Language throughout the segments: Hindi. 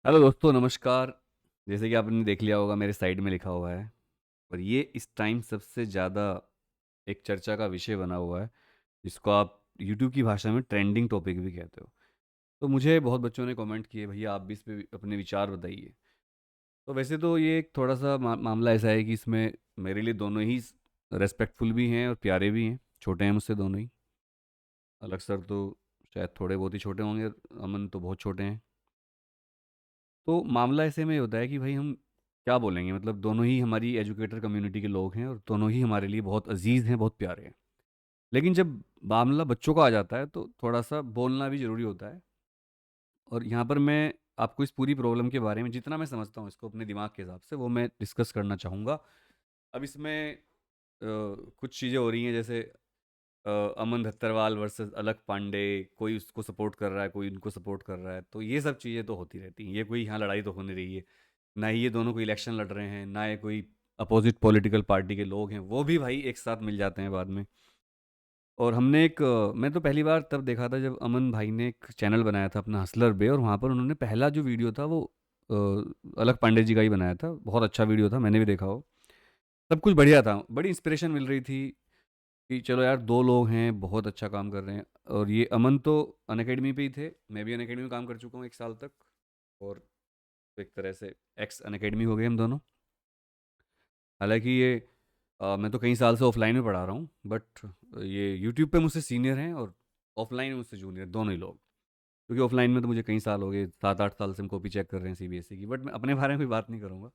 हेलो दोस्तों, नमस्कार। जैसे कि आपने देख लिया होगा, मेरे साइड में लिखा हुआ है और ये इस टाइम सबसे ज़्यादा एक चर्चा का विषय बना हुआ है, जिसको आप यूट्यूब की भाषा में ट्रेंडिंग टॉपिक भी कहते हो। तो मुझे बहुत बच्चों ने कमेंट किए, भैया आप भी इस पे अपने विचार बताइए। तो वैसे तो ये एक थोड़ा सा मामला ऐसा है कि इसमें मेरे लिए दोनों ही रेस्पेक्टफुल भी हैं और प्यारे भी हैं। छोटे हैं मुझसे दोनों ही। अलग सर तो शायद थोड़े बहुत ही छोटे होंगे, अमन तो बहुत छोटे हैं। तो मामला ऐसे में होता है कि भाई हम क्या बोलेंगे, मतलब दोनों ही हमारी एजुकेटर कम्युनिटी के लोग हैं और दोनों ही हमारे लिए बहुत अजीज़ हैं, बहुत प्यारे हैं। लेकिन जब मामला बच्चों का आ जाता है तो थोड़ा सा बोलना भी ज़रूरी होता है। और यहाँ पर मैं आपको इस पूरी प्रॉब्लम के बारे में जितना मैं समझता हूँ इसको अपने दिमाग के हिसाब से वो मैं डिस्कस करना चाहूँगा। अब इसमें कुछ चीज़ें हो रही हैं, जैसे अमन धत्तरवाल वर्सेस अलक पांडे। कोई उसको सपोर्ट कर रहा है, कोई इनको सपोर्ट कर रहा है, तो ये सब चीज़ें तो होती रहती हैं। ये कोई यहाँ लड़ाई तो हो नहीं रही है। ना ही ये दोनों कोई इलेक्शन लड़ रहे हैं, ना ये कोई अपोजिट पॉलिटिकल पार्टी के लोग हैं, वो भी भाई एक साथ मिल जाते हैं बाद में। और हमने मैं तो पहली बार तब देखा था जब अमन भाई ने एक चैनल बनाया था अपना हसलर बे, और वहाँ पर उन्होंने पहला जो वीडियो था वो अलक पांडे जी का ही बनाया था। बहुत अच्छा वीडियो था, मैंने भी देखा हो। सब कुछ बढ़िया था, बड़ी इंस्पिरेशन मिल रही थी कि चलो यार, दो लोग हैं बहुत अच्छा काम कर रहे हैं। और ये अमन तो अनअकैडमी पे ही थे, मैं भी अनअकैडमी में काम कर चुका हूँ 1 साल तक। और एक तरह से एक्स अनअकैडमी हो गए हम दोनों। हालांकि मैं तो कई साल से ऑफलाइन में पढ़ा रहा हूँ, बट ये यूट्यूब पे मुझसे सीनियर हैं और ऑफलाइन में मुझसे जूनियर, दोनों ही लोग। क्योंकि ऑफलाइन में तो मुझे कई साल हो गए, 7-8 साल से हम कॉपी चेक कर रहे हैं सीबीएसई की। बट मैं अपने बारे में कोई बात नहीं करूँगा,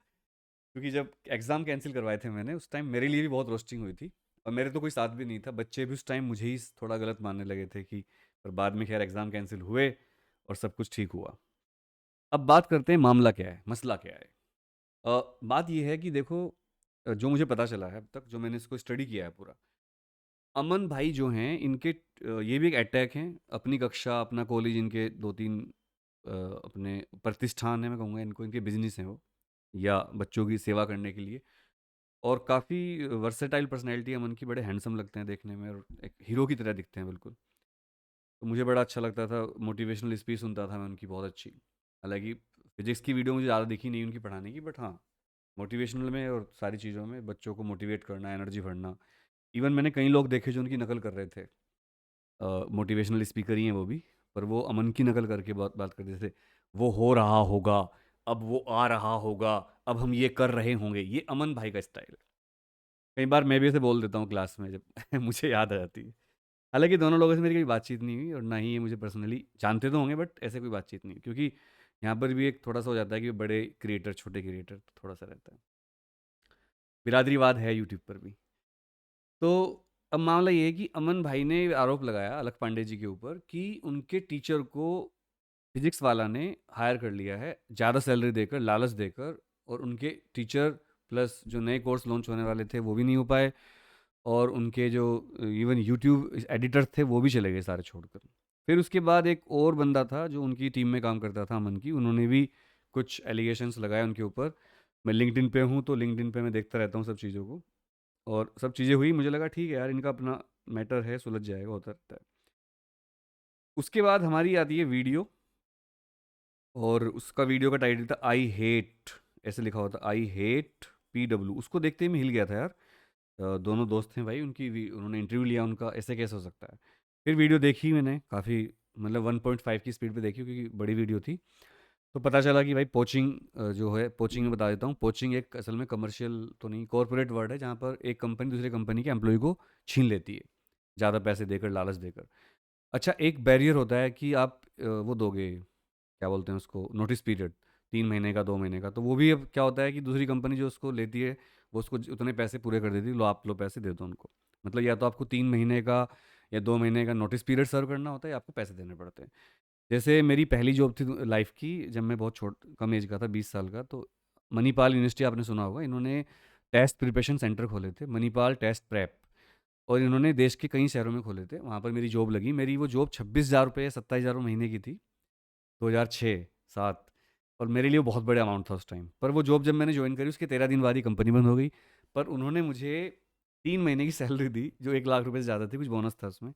क्योंकि जब एग्ज़ाम कैंसिल करवाए थे मैंने, उस टाइम मेरे लिए भी बहुत रोस्टिंग हुई थी। और मेरे तो कोई साथ भी नहीं था, बच्चे भी उस टाइम मुझे ही थोड़ा गलत मानने लगे थे कि। पर बाद में खैर एग्ज़ाम कैंसिल हुए और सब कुछ ठीक हुआ। अब बात करते हैं मामला क्या है, मसला क्या है। बात ये है कि देखो, जो मुझे पता चला है अब तक, जो मैंने इसको स्टडी किया है पूरा। अमन भाई जो हैं इनके ये भी एक अटैक हैं। अपनी कक्षा, अपना कॉलेज, इनके 2-3 अपने प्रतिष्ठान हैं, मैं कहूँगा इनको, इनके बिजनेस हैं वो, या बच्चों की सेवा करने के लिए। और काफ़ी वर्सेटाइल पर्सनैलिटी अमन की, बड़े हैंडसम लगते हैं देखने में और एक हीरो की तरह दिखते हैं बिल्कुल। तो मुझे बड़ा अच्छा लगता था, मोटिवेशनल स्पीच सुनता था मैं उनकी बहुत अच्छी। हालांकि फिजिक्स की वीडियो मुझे ज़्यादा दिखी नहीं उनकी पढ़ाने की, बट हाँ, मोटिवेशनल में और सारी चीज़ों में बच्चों को मोटिवेट करना, एनर्जी भरना। इवन मैंने कई लोग देखे जो उनकी नकल कर रहे थे। मोटिवेशनल स्पीकर ही हैं वो भी, पर वो अमन की नकल करके बात बात करते थे। वो हो रहा होगा, अब वो आ रहा होगा, अब हम ये कर रहे होंगे। ये अमन भाई का स्टाइल है। कई बार मैं भी ऐसे बोल देता हूँ क्लास में जब मुझे याद आ जाती है। हालांकि दोनों लोगों से मेरी कोई बातचीत नहीं हुई और ना ही ये मुझे पर्सनली जानते तो होंगे, बट ऐसे कोई बातचीत नहीं हुई, क्योंकि यहाँ पर भी एक थोड़ा सा हो जाता है कि बड़े क्रिएटर छोटे क्रिएटर, थोड़ा सा रहता है। बिरादरीवाद है यूट्यूब पर भी। तो अब मामला ये है कि अमन भाई ने आरोप लगाया अलक पांडे जी के ऊपर कि उनके टीचर को फिजिक्स वाला ने हायर कर लिया है ज़्यादा सैलरी देकर, लालच देकर। और उनके टीचर प्लस जो नए कोर्स लॉन्च होने वाले थे वो भी नहीं हो पाए। और उनके जो इवन यूट्यूब एडिटर थे वो भी चले गए सारे छोड़कर। फिर उसके बाद एक और बंदा था जो उनकी टीम में काम करता था अमन की, उन्होंने भी कुछ एलिगेशंस लगाए उनके ऊपर। मैं लिंक्डइन पे हूँ तो लिंक्डइन पे मैं देखता रहता हूँ सब चीज़ों को। और सब चीज़ें हुई, मुझे लगा ठीक है यार, इनका अपना मैटर है, सुलझ जाएगा, होता रहता है। उसके बाद हमारी आती है वीडियो, और उसका वीडियो का टाइटल था आई हेट, ऐसे लिखा होता, आई हेट PW। उसको देखते ही मैं हिल गया था यार। दोनों दोस्त हैं भाई, उन्होंने इंटरव्यू लिया उनका, ऐसे कैसे हो सकता है। फिर वीडियो देखी मैंने काफ़ी, मतलब 1.5 की स्पीड पे देखी क्योंकि बड़ी वीडियो थी। तो पता चला कि भाई पोचिंग जो है, पोचिंग में बता देता हूँ, पोचिंग एक असल में कमर्शियल तो नहीं, कॉरपोरेट वर्ड है, जहाँ पर एक कंपनी दूसरे कंपनी के एम्प्लॉय को छीन लेती है, ज़्यादा पैसे देकर, लालच देकर। अच्छा, एक बैरियर होता है कि आप वो दोगे, क्या बोलते हैं उसको, नोटिस पीरियड, 3 महीने का, 2 महीने का। तो वो भी अब क्या होता है कि दूसरी कंपनी जो उसको लेती है वो उसको उतने पैसे पूरे कर देती है, लो आप लो पैसे दे दो उनको। मतलब या तो आपको 3 महीने का या 2 महीने का नोटिस पीरियड सर्व करना होता है, या आपको पैसे देने पड़ते हैं। जैसे मेरी पहली जॉब थी लाइफ की, जब मैं बहुत कम एज का था, 20 साल का। तो मणिपाल यूनिवर्सिटी आपने सुना होगा, इन्होंने टेस्ट प्रिपरेशन सेंटर खोले थे, मणिपाल टेस्ट प्रेप। और इन्होंने देश के कई शहरों में खोले थे, वहाँ पर मेरी जॉब लगी। मेरी वो जॉब 26,000 रुपये, 27,000 महीने की थी, 2006-7। और मेरे लिए वो बहुत बड़ा अमाउंट था उस टाइम पर। वो जॉब जब मैंने ज्वाइन करी उसके 13 दिन बाद ही कंपनी बंद हो गई। पर उन्होंने मुझे 3 महीने की सैलरी दी, जो 1 लाख रुपये से ज़्यादा थी, कुछ बोनस था उसमें।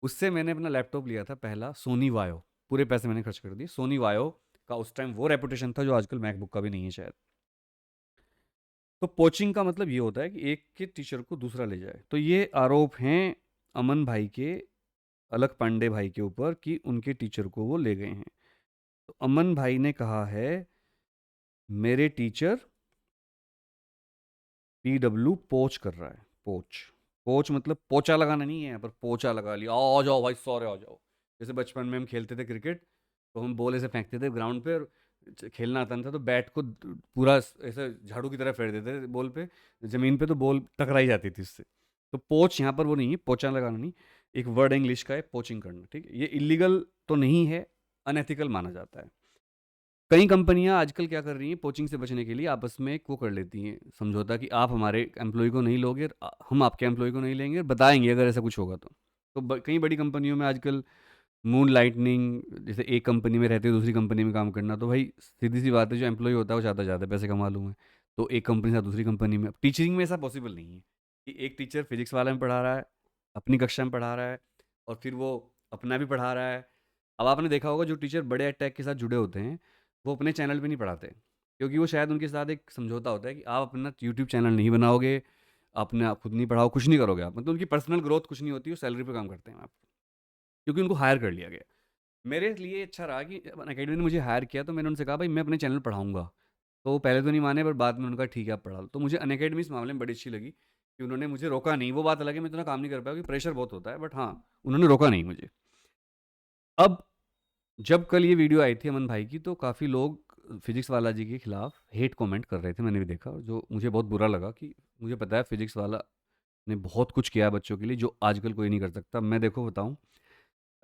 उससे मैंने अपना लैपटॉप लिया था पहला, सोनी वायो। पूरे पैसे मैंने खर्च कर दिए, सोनी वायो का उस टाइम वो रेपुटेशन था जो आजकल मैकबुक का भी नहीं है शायद। तो पोचिंग का मतलब ये होता है कि एक के टीचर को दूसरा ले जाए। तो ये आरोप हैं अमन भाई के, अलक पांडे भाई के ऊपर कि उनके टीचर को वो ले गए हैं। तो अमन भाई ने कहा है मेरे टीचर पीडब्ल्यू पोच कर रहा है। पोच, पोच मतलब पोचा लगाना नहीं है, यहाँ पर पोचा लगा लिया, आ जाओ भाई सौरे आ जाओ। जैसे बचपन में हम खेलते थे क्रिकेट, तो हम बॉल ऐसे फेंकते थे ग्राउंड पे, और खेलना आता नहीं था तो बैट को पूरा ऐसे झाड़ू की तरह फेर देते थे बॉल पे, ज़मीन पे, तो बॉल टकराई जाती थी उससे। तो पोच यहाँ पर वो नहीं है, पोचा लगाना नहीं, एक वर्ड इंग्लिश का है पोचिंग करना, ठीक है। ये इलीगल तो नहीं है, अनएथिकल माना जाता है। कई कंपनियां आजकल क्या कर रही हैं, पोचिंग से बचने के लिए आपस में एक वो कर लेती हैं समझौता कि आप हमारे एम्प्लॉय को नहीं लोगे और हम आपके एम्प्लॉय को नहीं लेंगे, और बताएंगे अगर ऐसा कुछ होगा तो। कई बड़ी कंपनियों में आजकल मून लाइटनिंग, जैसे एक कंपनी में रहते हो दूसरी कंपनी में काम करना, तो भाई सीधी सी बात है, जो एम्प्लॉय होता है वो ज़्यादा ज़्यादा पैसे कमा लूँ मैं, तो एक कंपनी से दूसरी कंपनी में। टीचिंग में ऐसा पॉसिबल नहीं है कि एक टीचर फिजिक्स वाला में पढ़ा रहा है, अपनी कक्षा में पढ़ा रहा है, और फिर वो अपना भी पढ़ा रहा है। अब आपने देखा होगा जो टीचर बड़े अटैक के साथ जुड़े होते हैं, वो अपने चैनल पे नहीं पढ़ाते, क्योंकि वो शायद उनके साथ एक समझौता होता है कि आप अपना यूट्यूब चैनल नहीं बनाओगे, अपने आप खुद नहीं पढ़ाओ, कुछ नहीं करोगे आप, मतलब उनकी पर्सनल ग्रोथ कुछ नहीं होती, वो सैलरी पे काम करते हैं आप, क्योंकि उनको हायर कर लिया गया। मेरे लिए अच्छा रहा कि अकेडमी ने मुझे हायर किया, तो मैंने उनसे कहा भाई मैं अपने चैनल पढ़ाऊंगा। तो वो पहले तो नहीं माने, पर बाद में उनका ठीक है आप पढ़ा लो। तो मुझे अनअकैडमी इस मामले में बड़ी अच्छी लगी कि उन्होंने मुझे रोका नहीं। वो बात अलग है मैं इतना काम नहीं कर पाया क्योंकि प्रेशर बहुत होता है, बट हाँ उन्होंने रोका नहीं मुझे। अब जब कल ये वीडियो आई थी अमन भाई की, तो काफ़ी लोग फिजिक्स वाला जी के खिलाफ हेट कमेंट कर रहे थे, मैंने भी देखा, जो मुझे बहुत बुरा लगा कि मुझे पता है फिजिक्स वाला ने बहुत कुछ किया है बच्चों के लिए जो आजकल कोई नहीं कर सकता। मैं देखो बताऊं,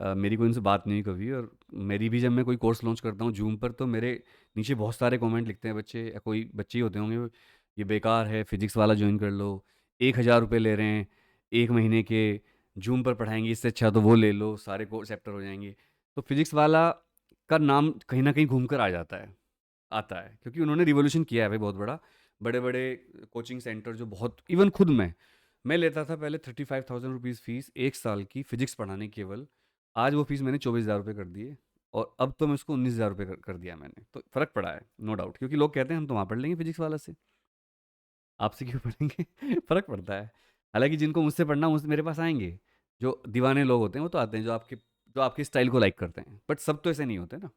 मेरी कोई उनसे बात नहीं हुई कभी, और मेरी भी जब मैं कोई कोर्स लॉन्च करता हूँ जूम पर, तो मेरे नीचे बहुत सारे कमेंट लिखते हैं बच्चे, या कोई बच्चे ही होते होंगे, ये बेकार है फिजिक्स वाला ज्वाइन कर लो, 1,000 रुपये ले रहे हैं 1 महीने के, जूम पर पढ़ाएंगे, इससे अच्छा तो वो ले लो, सारे कोर्स चैप्टर हो जाएंगे। तो फिजिक्स वाला का नाम कहीं ना कहीं घूम कर आ जाता है, आता है, क्योंकि उन्होंने रिवोल्यूशन किया है भाई बहुत बड़ा। बड़े बड़े कोचिंग सेंटर जो बहुत, इवन खुद मैं लेता था पहले 35,000 रुपीज़ फीस एक साल की फिजिक्स पढ़ाने केवल। आज वो फीस मैंने 24,000 रुपये कर दी है, और अब तो मैं उसको 19,000 रुपये कर दिया मैंने। तो फ़र्क पड़ा है नो डाउट, क्योंकि लोग कहते हैं हम तो वहाँ पढ़ लेंगे फिजिक्स वाला से, आपसे क्यों पढ़ेंगे। फ़र्क पड़ता है। हालांकि जिनको मुझसे पढ़ना मुझसे मेरे पास आएंगे, जो दीवाने लोग होते हैं वो तो आते हैं, जो आपके स्टाइल को लाइक करते हैं, बट सब तो ऐसे नहीं होते ना।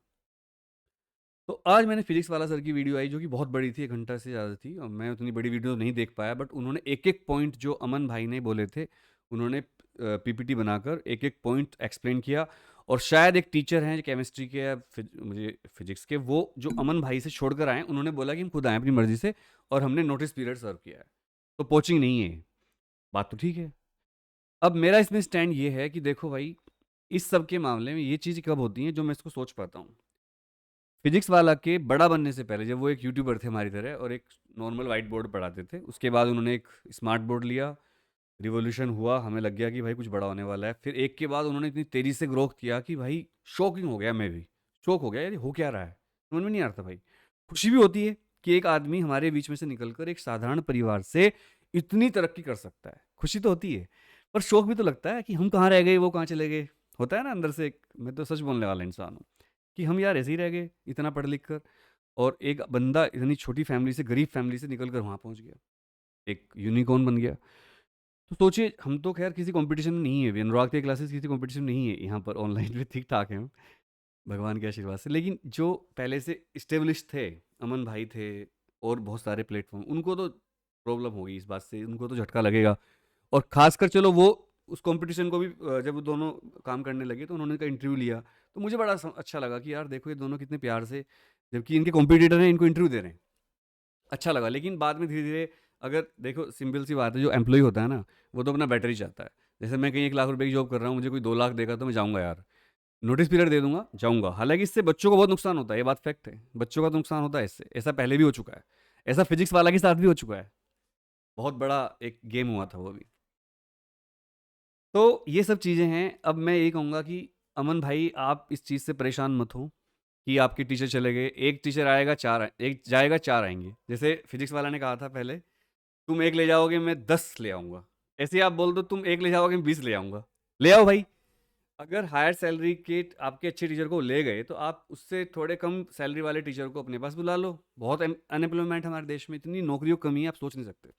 तो आज मैंने फिजिक्स वाला सर की वीडियो आई जो कि बहुत बड़ी थी, 1 घंटा से ज़्यादा थी, और मैं उतनी बड़ी वीडियो नहीं देख पाया, बट उन्होंने एक एक पॉइंट जो अमन भाई ने बोले थे, उन्होंने पीपीटी बनाकर एक एक पॉइंट एक्सप्लेन किया। और शायद एक टीचर हैं केमिस्ट्री के या मुझे फिजिक्स के, वो जो अमन भाई से छोड़कर आए, उन्होंने बोला कि हम खुद आए अपनी मर्जी से, और हमने नोटिस पीरियड सर्व किया है, तो पोचिंग नहीं है। बात तो ठीक है। अब मेरा इसमें स्टैंड ये है कि देखो भाई, इस सब के मामले में ये चीज़ कब होती हैं जो मैं इसको सोच पाता हूँ। फिजिक्स वाला के बड़ा बनने से पहले, जब वो एक यूट्यूबर थे हमारी तरह और एक नॉर्मल वाइट बोर्ड पढ़ाते थे, उसके बाद उन्होंने एक स्मार्ट बोर्ड लिया, रिवॉल्यूशन हुआ, हमें लग गया कि भाई कुछ बड़ा होने वाला है। फिर एक के बाद उन्होंने इतनी तेज़ी से ग्रोथ किया कि भाई शॉकिंग हो गया, मैं भी शौक हो गया, यार ये हो क्या रहा है, समझ में नहीं आता भाई। खुशी भी होती है कि एक आदमी हमारे बीच में से निकलकर एक साधारण परिवार से इतनी तरक्की कर सकता है, खुशी तो होती है, पर शौक भी तो लगता है कि हम कहाँ रह गए, वो कहाँ चले गए। होता है ना अंदर से मैं तो सच बोलने वाला इंसान हूँ कि हम यार ऐसे ही रह गए इतना पढ़ लिख कर, और एक बंदा इतनी छोटी फैमिली से, गरीब फैमिली से निकल कर वहाँ पहुँच गया, एक यूनिकॉर्न बन गया। तो सोचिए, हम तो खैर किसी कंपटीशन में नहीं है, भी अनुराग के क्लासेस किसी कंपटीशन में नहीं है, यहाँ पर ऑनलाइन भी ठीक ठाक हैं हम, भगवान के आशीर्वाद से। लेकिन जो पहले से इस्टेब्लिश थे, अमन भाई थे, और बहुत सारे प्लेटफॉर्म, उनको तो प्रॉब्लम होगी इस बात से, उनको तो झटका लगेगा। और खासकर चलो वो उस कंपटीशन को भी जब वो दोनों काम करने लगे तो उन्होंने का इंटरव्यू लिया, तो मुझे बड़ा अच्छा लगा कि यार देखो ये दोनों कितने प्यार से, जबकि इनके कॉम्पिटिटर हैं, इनको इंटरव्यू दे रहे हैं, अच्छा लगा। लेकिन बाद में धीरे धीरे, अगर देखो सिंपल सी बात है, जो एम्प्लॉय होता है ना, वो तो अपना बेटर ही चाहता है। जैसे मैं कहीं 1 लाख रुपए की जॉब कर रहा हूँ, मुझे कोई 2 लाख देगा तो मैं जाऊँगा यार, नोटिस पीरियड दे दूंगा, जाऊँगा। हालांकि इससे बच्चों को बहुत नुकसान होता है, ये बात फैक्ट है, बच्चों का तो नुकसान होता है इससे, ऐसा पहले भी हो चुका है, ऐसा फिजिक्स वाला के साथ भी हो चुका है, बहुत बड़ा एक गेम हुआ था वो भी। तो ये सब चीज़ें हैं। अब मैं यही कहूँगा कि अमन भाई आप इस चीज़ से परेशान मत हो कि आपके टीचर चले गए, एक टीचर आएगा, एक जाएगा, 4 आएंगे। जैसे फिजिक्स वाला ने कहा था पहले, तुम एक ले जाओगे मैं 10 ले आऊँगा, ऐसे ही आप बोल दो तुम एक ले जाओगे मैं 20 ले आऊँगा, ले आओ भाई। अगर हायर सैलरी के आपके अच्छे टीचर को ले गए तो आप उससे थोड़े कम सैलरी वाले टीचर को अपने पास बुला लो। बहुत अनएम्प्लॉयमेंट हमारे देश में, इतनी नौकरियों की कमी है, आप सोच नहीं सकते।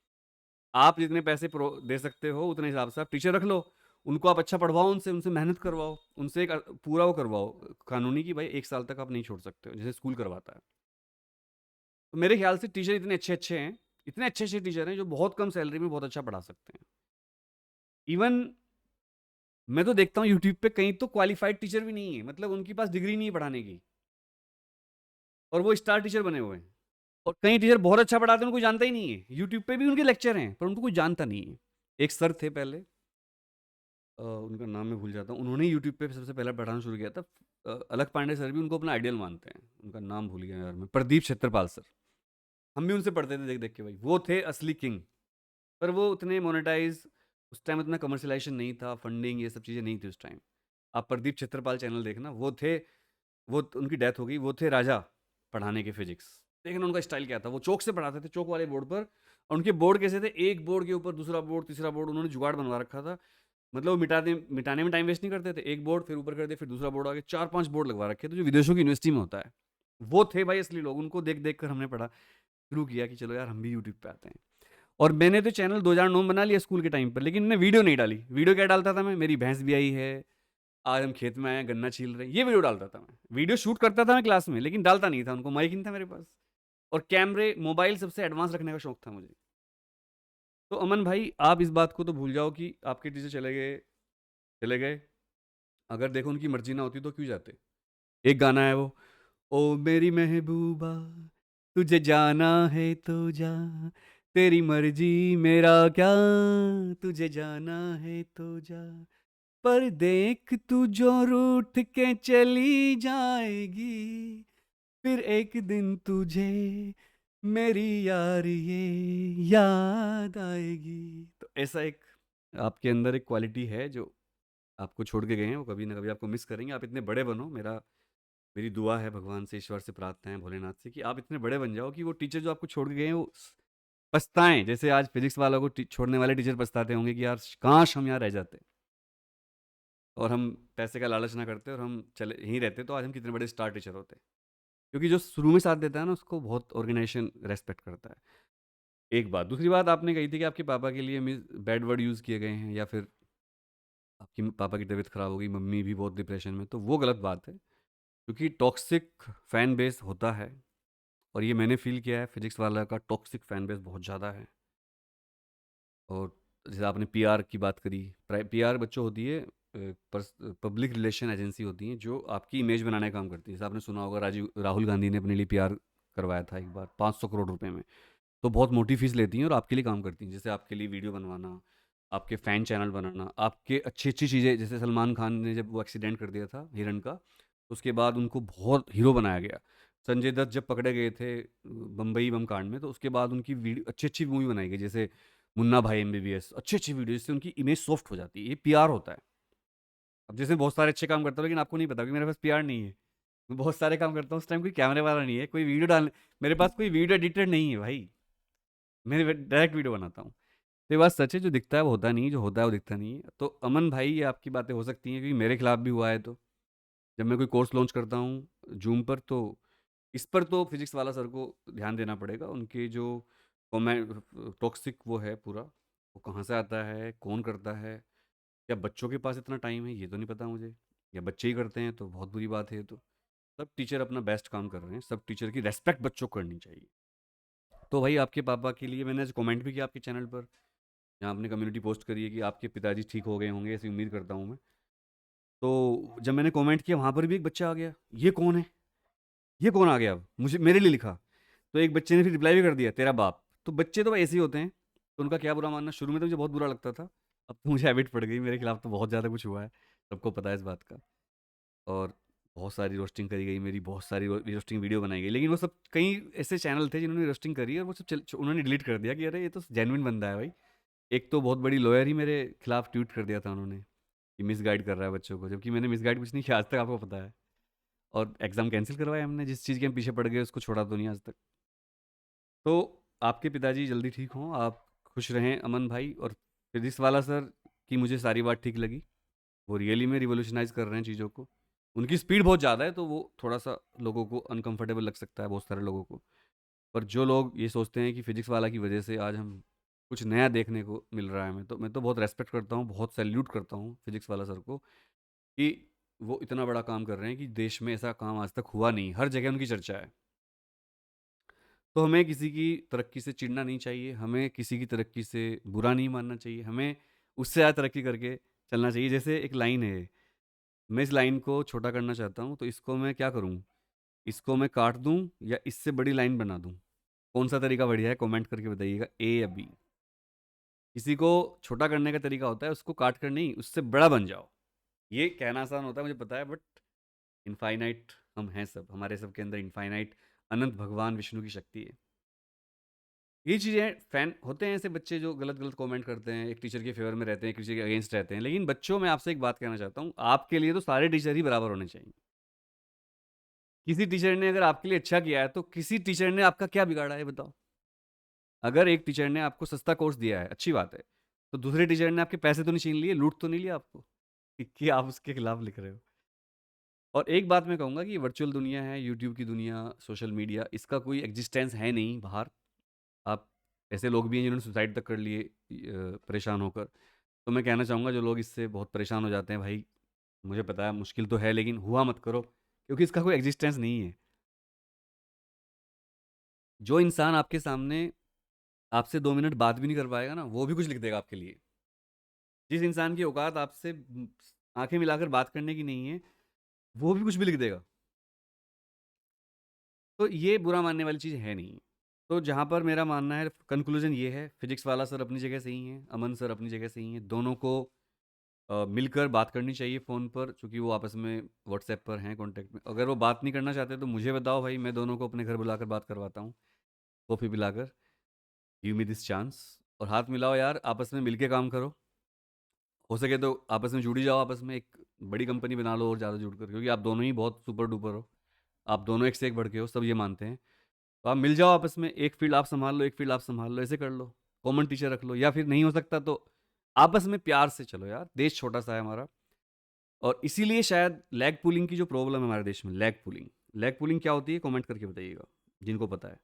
आप जितने पैसे दे सकते हो उतने हिसाब से आप टीचर रख लो। उनको आप अच्छा पढ़वाओ, उनसे उनसे मेहनत करवाओ, उनसे एक पूरा वो करवाओ कानूनी कि भाई 1 साल तक आप नहीं छोड़ सकते हो, जैसे स्कूल करवाता है। तो मेरे ख्याल से टीचर इतने अच्छे अच्छे हैं, इतने अच्छे अच्छे टीचर हैं जो बहुत कम सैलरी में बहुत अच्छा पढ़ा सकते हैं। इवन मैं तो देखता हूँ यूट्यूब पे कहीं तो क्वालिफाइड टीचर भी नहीं है, मतलब उनके पास डिग्री नहीं है पढ़ाने की, और वो स्टार टीचर बने हुए हैं। और कई टीचर बहुत अच्छा पढ़ाते हैं, उनको जानता ही नहीं है, यूट्यूब पे भी उनके लेक्चर हैं पर उनको कोई जानता नहीं है। एक सर थे पहले, उनका नाम मैं भूल जाता हूँ, उन्होंने यूट्यूब पे सबसे पहले पढ़ाना शुरू किया था। अलक पांडे सर भी उनको अपना आइडियल मानते हैं, उनका नाम भूल गया यार मैं, प्रदीप छत्रपाल सर। हम भी उनसे पढ़ते थे देख देख के भाई, वो थे असली किंग। पर वो उतने मोनेटाइज, उस टाइम उतना कमर्शलाइजेशन नहीं था, फंडिंग ये सब चीज़ें नहीं थी उस टाइम। आप प्रदीप छत्रपाल चैनल देखना, वो थे, वो उनकी डेथ हो गई, वो थे राजा पढ़ाने के फिजिक्स। देखना उनका स्टाइल क्या था, वो चौक से पढ़ाते थे, चौक वाले बोर्ड पर। और उनके बोर्ड कैसे थे, एक बोर्ड के ऊपर दूसरा बोर्ड, तीसरा बोर्ड, उन्होंने जुगाड़ बनवा रखा था। मतलब वो मिटाने में टाइम वेस्ट नहीं करते थे, एक बोर्ड फिर ऊपर कर दे, फिर दूसरा बोर्ड आगे, 4-5 बोर्ड लगवा रखे थे जो विदेशों की यूनिवर्सिटी में होता है। वो थे भाई असली लोग, उनको देख देख कर हमने पढ़ा शुरू किया कि चलो यार हम भी यूट्यूब पे आते हैं। और मैंने तो चैनल 2009 में बना लिया स्कूल के टाइम पर, लेकिन मैंने वीडियो नहीं डाली। वीडियो क्या डालता था मैं, मेरी भैंस भी आई है, आज हम खेत में आए हैं, गन्ना छील रहे हैं, ये वीडियो डालता था मैं। वीडियो शूट करता था मैं क्लास में, लेकिन डालता नहीं था, उनको माइक नहीं था मेरे पास। और कैमरे मोबाइल सबसे एडवांस रखने का शौक था मुझे। तो अमन भाई आप इस बात को तो भूल जाओ कि आपके टीचर चले गए, चले गए। अगर देखो उनकी मर्जी ना होती तो क्यों जाते। एक गाना है वो, ओ मेरी महबूबा तुझे जाना है तो जा, तेरी मर्जी मेरा क्या, तुझे जाना है तो जा, पर देख तू जो रूठ के चली जाएगी, फिर एक दिन तुझे मेरी यार ये याद आएगी। तो ऐसा एक आपके अंदर एक क्वालिटी है जो आपको छोड़ के गए हैं, वो कभी ना कभी आपको मिस करेंगे। आप इतने बड़े बनो, मेरी दुआ है भगवान से, ईश्वर से प्रार्थना है, भोलेनाथ से, कि आप इतने बड़े बन जाओ कि वो टीचर जो आपको छोड़ के गए हैं वो पछताएं, जैसे आज फिजिक्स वालों को छोड़ने वाले टीचर पछताते होंगे कि यार काश हम यहाँ रह जाते और हम पैसे का लालच ना करते और हम चले यहीं रहते, तो आज हम कितने बड़े स्टार टीचर होते। क्योंकि जो शुरू में साथ देता है ना, उसको बहुत ऑर्गेनाइजेशन रेस्पेक्ट करता है। एक बात, दूसरी बात आपने कही थी कि आपके पापा के लिए बैड वर्ड यूज़ किए गए हैं, या फिर आपकी पापा की तबीयत खराब हो गई, मम्मी भी बहुत डिप्रेशन में, तो वो गलत बात है। क्योंकि टॉक्सिक फैन बेस होता है, और ये मैंने फील किया है, फिजिक्स वाला का टॉक्सिक फैन बेस बहुत ज़्यादा है। और जैसे आपने पीआर की बात करी, पीआर बच्चों होती है, पब्लिक रिलेशन एजेंसी होती हैं जो आपकी इमेज बनाने का काम करती है। जैसे आपने सुना होगा राहुल गांधी ने अपने लिए पीआर करवाया था एक बार 500 करोड़ रुपए में। तो बहुत मोटी फीस लेती हैं और आपके लिए काम करती हैं, जैसे आपके लिए वीडियो बनवाना, आपके फ़ैन चैनल बनाना, आपके अच्छी अच्छी चीज़ें। जैसे सलमान खान ने जब वो एक्सीडेंट कर दिया था हिरण का, उसके बाद उनको बहुत हीरो बनाया गया। संजय दत्त जब पकड़े गए थे बम्बई बम कांड में, तो उसके बाद उनकी वीडियो अच्छी अच्छी मूवी बनाई गई, जैसे मुन्ना भाई एमबीबीएस, अच्छी अच्छी वीडियो, जिससे उनकी इमेज सॉफ्ट हो जाती है। ये पीआर होता है। अब जैसे बहुत सारे अच्छे काम करता हूँ, लेकिन आपको नहीं पता कि मेरे पास पीआर नहीं है। मैं बहुत सारे काम करता हूँ, उस टाइम कोई कैमरे वाला नहीं है, कोई वीडियो डालने, मेरे पास कोई वीडियो एडिटर नहीं है भाई, मैं डायरेक्ट वीडियो बनाता हूँ। तो ये बात सच है, जो दिखता है वो होता नहीं, जो होता है वो दिखता नहीं है। तो अमन भाई ये आपकी बातें हो सकती हैं क्योंकि मेरे खिलाफ भी हुआ है। तो जब मैं कोई कोर्स लॉन्च करता हूँ जूम पर, तो इस पर तो फिजिक्स वाला सर को ध्यान देना पड़ेगा। उनके जो कमेंट टॉक्सिक वो है पूरा, वो कहाँ से आता है, कौन करता है, या बच्चों के पास इतना टाइम है ये तो नहीं पता मुझे, या बच्चे ही करते हैं तो बहुत बुरी बात है। ये तो सब टीचर अपना बेस्ट काम कर रहे हैं, सब टीचर की रेस्पेक्ट बच्चों को करनी चाहिए। तो भाई आपके पापा के लिए मैंने कमेंट भी किया आपके चैनल पर, जहाँ आपने कम्युनिटी पोस्ट करी है कि आपके पिताजी ठीक हो गए होंगे, ऐसी उम्मीद करता हूँ मैं। तो जब मैंने कमेंट किया वहाँ पर भी एक बच्चा आ गया, ये कौन है, ये कौन आ गया, अब मुझे मेरे लिए लिखा। तो एक बच्चे ने फिर रिप्लाई भी कर दिया, तेरा बाप। तो बच्चे तो भाई ऐसे ही होते हैं, तो उनका क्या बुरा मानना। शुरू में तो मुझे बहुत बुरा लगता था, अब तो मुझे हैबिट पड़ गई, मेरे खिलाफ तो बहुत ज़्यादा कुछ हुआ है, सबको पता है इस बात का। और बहुत सारी रोस्टिंग करी गई मेरी, बहुत सारी रोस्टिंग वीडियो बनाई गई, लेकिन वो सब कई ऐसे चैनल थे जिन्होंने रोस्टिंग करी और वो सब उन्होंने डिलीट कर दिया कि अरे ये तो जेन्युइन बंदा है भाई। एक तो बहुत बड़ी लॉयर ही मेरे खिलाफ ट्वीट कर दिया था उन्होंने कि मिसगाइड कर रहा है बच्चों को, जबकि मैंने मिसगाइड कुछ नहीं किया आज तक, आपको पता है। और एग्ज़ाम कैंसिल करवाया हमने, जिस चीज़ के हम पीछे पड़ गए उसको छोड़ा तो नहीं आज तक। तो आपके पिताजी जल्दी ठीक हों, आप खुश रहें अमन भाई। और फिजिक्स वाला सर की मुझे सारी बात ठीक लगी, वो रियली में रिवॉल्यूशनाइज़ कर रहे हैं चीज़ों को। उनकी स्पीड बहुत ज़्यादा है, तो वो थोड़ा-सा लोगों को अनकम्फ़र्टेबल लग सकता है, बहुत सारे लोगों को। पर जो लोग ये सोचते हैं कि फिज़िक्स वाला की वजह से आज हम कुछ नया देखने को मिल रहा है हमें, तो मैं तो बहुत रिस्पेक्ट करता हूँ, बहुत सैल्यूट करता हूँ फिज़िक्स वाला सर को कि वो इतना बड़ा काम कर रहे हैं कि देश में ऐसा काम आज तक हुआ नहीं, हर जगह उनकी चर्चा है। तो हमें किसी की तरक्की से चिढ़ना नहीं चाहिए, हमें किसी की तरक्की से बुरा नहीं मानना चाहिए, हमें उससे ज़्यादा तरक्की करके चलना चाहिए। जैसे एक लाइन है, मैं इस लाइन को छोटा करना चाहता हूँ, तो इसको मैं क्या करूँ? इसको मैं काट दूँ या इससे बड़ी लाइन बना दूँ? कौन-सा तरीका बढ़िया है? कमेंट करके बताइएगा, ए या बी। किसी को छोटा करने का तरीका होता है, उसको काट कर नहीं, उससे बड़ा बन जाओ। ये कहना आसान होता है, मुझे पता है, बट इनफाइनाइट हम हैं सब, हमारे सबके अंदर इनफाइनाइट अनंत भगवान विष्णु की शक्ति है। ये चीज़ें फैन होते हैं ऐसे बच्चे जो गलत-गलत कमेंट करते हैं, एक टीचर के फ़ेवर में रहते हैं, एक टीचर के अगेंस्ट रहते हैं। लेकिन बच्चों, मैं आपसे एक बात कहना चाहता हूँ, आपके लिए तो सारे टीचर ही बराबर होने चाहिए। किसी टीचर ने अगर आपके लिए अच्छा किया है, तो किसी टीचर ने आपका क्या बिगाड़ा है, बताओ? अगर एक टीचर ने आपको सस्ता कोर्स दिया है, अच्छी बात है। तो दूसरे टीचर ने आपके पैसे तो नहीं छीन लिए, लूट तो नहीं लिया आपको? कि आप उसके खिलाफ लिख रहे हो। और एक बात मैं कहूँगा कि वर्चुअल दुनिया है, यूट्यूब की दुनिया, सोशल मीडिया, इसका कोई एक्जिस्टेंस है नहीं बाहर। आप ऐसे लोग भी हैं जिन्होंने सुसाइड तक कर लिए परेशान होकर। तो मैं कहना चाहूँगा जो लोग इससे बहुत परेशान हो जाते हैं, भाई मुझे पता है मुश्किल तो है, लेकिन हुआ मत करो, क्योंकि इसका कोई एक्जिस्टेंस नहीं है। जो इंसान आपके सामने आपसे 2 मिनट बात भी नहीं कर पाएगा ना, वो भी कुछ लिख देगा आपके लिए। जिस इंसान की औकात आपसे आँखें मिलाकर बात करने की नहीं है, वो भी कुछ भी लिख देगा। तो ये बुरा मानने वाली चीज़ है नहीं। तो जहाँ पर मेरा मानना है, कंक्लूज़न ये है, फिज़िक्स वाला सर अपनी जगह सही हैं, अमन सर अपनी जगह सही हैं। दोनों को मिलकर बात करनी चाहिए फ़ोन पर, चूँकि वो आपस में व्हाट्सएप पर हैं कॉन्टैक्ट में। अगर वो बात नहीं करना चाहते तो मुझे बताओ भाई, मैं दोनों को अपने घर बुलाकर बात करवाता हूँ, कॉफ़ी पिलाकर। Give me this chance. और हाथ मिलाओ यार, आपस में मिल के काम करो। हो सके तो आपस में जुड़ ही जाओ, आपस में एक बड़ी कंपनी बना लो और ज़्यादा जुड़कर, क्योंकि आप दोनों ही बहुत सुपर-डुपर हो। आप दोनों एक से एक बढ़ के हो, सब ये मानते हैं। तो आप मिल जाओ आपस में, एक फील्ड आप सँभाल लो, एक फील्ड आप सँभाल लो, ऐसे कर लो। कॉमन टीचर रख लो, या फिर नहीं हो सकता तो आपस में प्यार से चलो यार, देश छोटा-सा है हमारा। और इसीलिए शायद लैग पुलिंग की जो प्रॉब्लम है हमारे देश में, लैग पुलिंग क्या होती है, कमेंट करके बताइएगा, जिनको पता है।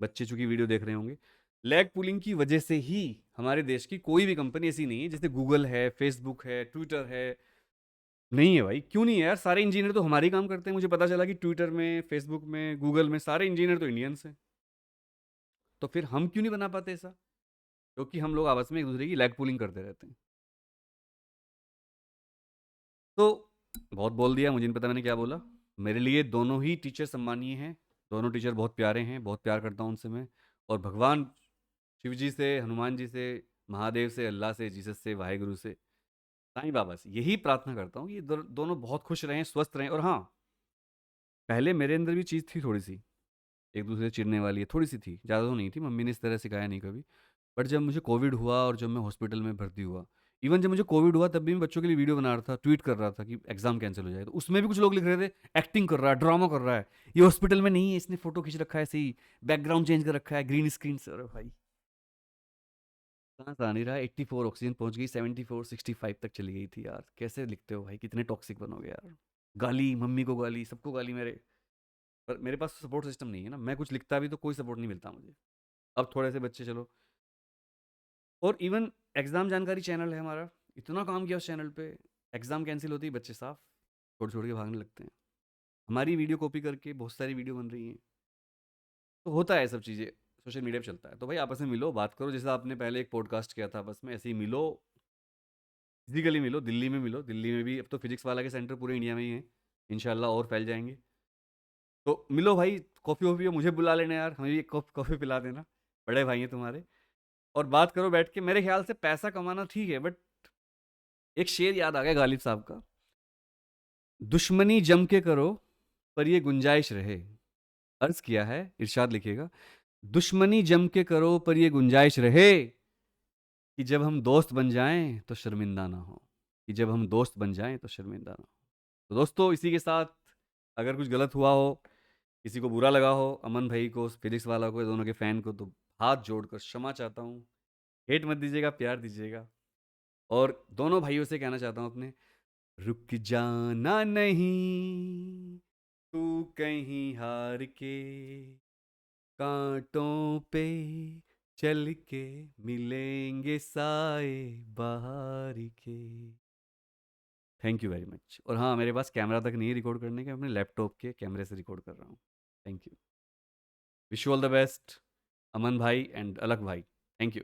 बच्चे चूँकि वीडियो देख रहे होंगे। लैग पुलिंग की वजह से ही हमारे देश की कोई भी कंपनी ऐसी नहीं है, जैसे गूगल है, फेसबुक है, ट्विटर है, नहीं है भाई। क्यों नहीं है यार? सारे इंजीनियर तो हमारे ही काम करते हैं। मुझे पता चला कि ट्विटर में, फेसबुक में, गूगल में सारे इंजीनियर तो इंडियंस हैं। तो फिर हम क्यों नहीं बना पाते ऐसा? क्योंकि हम लोग आपस में एक दूसरे की लैग पुलिंग करते रहते हैं। तो बहुत बोल दिया, मुझे नहीं पता मैंने क्या बोला। मेरे लिए दोनों ही टीचर सम्मानीय हैं। दोनों टीचर बहुत प्यारे हैं, बहुत प्यार करता हूँ उनसे मैं। और भगवान शिव जी से, हनुमान जी से, महादेव से, अल्लाह से, जीसस से, वाहेगुरु से, साईं बाबा से यही प्रार्थना करता हूँ कि ये दोनों बहुत खुश रहें, स्वस्थ रहें। और हाँ, पहले मेरे अंदर भी चीज़ थी थोड़ी सी, एक दूसरे से चिढ़ने वाली है, थोड़ी सी थी, ज़्यादा तो नहीं थी। मम्मी ने इस तरह सिखाया नहीं कभी। बट जब मुझे कोविड हुआ और जब मैं हॉस्पिटल में भर्ती हुआ, इवन जब मुझे कोविड हुआ तब भी मैं बच्चों के लिए वीडियो बना रहा था, ट्वीट कर रहा था कि एग्जाम कैंसिल हो जाए, तो उसमें भी कुछ लोग लिख रहे थे एक्टिंग कर रहा है, ड्रामा कर रहा है, ये हॉस्पिटल में नहीं है, इसने फोटो खींच रखा है, ऐसे ही बैकग्राउंड चेंज कर रखा है ग्रीन स्क्रीन से। अरे भाई, सांस आ नहीं रहा, 84 ऑक्सीजन पहुंच गई, 74 65 तक चली गई थी यार। कैसे लिखते हो भाई, कितने टॉक्सिक बनोगे यार। गाली, मम्मी को गाली, सबको गाली मेरे। पर मेरे पास सपोर्ट सिस्टम नहीं है ना, मैं कुछ लिखता भी तो कोई सपोर्ट नहीं मिलता मुझे। अब थोड़े से बच्चे चलो, और इवन एग्ज़ाम जानकारी चैनल है हमारा, इतना काम किया उस चैनल पे, एग्ज़ाम कैंसिल होती है, बच्चे साफ छोड़-छोड़ के भागने लगते हैं। हमारी वीडियो कॉपी करके बहुत सारी वीडियो बन रही हैं। तो होता है ये सब चीज़ें, सोशल मीडिया पे चलता है। तो भाई आपस में मिलो, बात करो, जैसा आपने पहले एक पॉडकास्ट किया था आपस में, ऐसे ही मिलो, फिज़िकली मिलो, दिल्ली में मिलो। दिल्ली में भी अब तो फिज़िक्स वाला के सेंटर पूरे इंडिया में ही हैं, इंशाल्लाह और फैल जाएँगे। तो मिलो भाई, कॉफ़ी-वॉफ़ी मुझे बुला लेना यार, हमें भी एक कप कॉफ़ी पिला देना, बड़े भाई हैं तुम्हारे। और बात करो बैठ के। मेरे ख्याल से पैसा कमाना ठीक है, बट एक शेर याद आ गया गालिब साहब का, दुश्मनी जम के करो पर ये गुंजाइश रहे। अर्ज किया है, इरशाद लिखिएगा, दुश्मनी जम के करो पर ये गुंजाइश रहे कि जब हम दोस्त बन जाएं तो शर्मिंदा ना हो, कि जब हम दोस्त बन जाएं तो शर्मिंदा ना हो। तो दोस्तों, इसी के साथ अगर कुछ गलत हुआ हो, किसी को बुरा लगा हो, अमन भाई को, फिजिक्स वाला को, दोनों के फैन को, तो हाथ जोड़कर क्षमा चाहता हूँ। हेट मत दीजिएगा, प्यार दीजिएगा। और दोनों भाइयों से कहना चाहता हूँ अपने, रुक जाना नहीं तू कहीं हार के, कांटों पे चल के मिलेंगे साए बाहर के। Thank you very much. और हाँ, मेरे पास कैमरा तक नहीं है रिकॉर्ड करने के, अपने लैपटॉप के कैमरे से रिकॉर्ड कर रहा हूँ। Thank you. Wish you all the best, Aman भाई एंड अलग भाई। Thank you.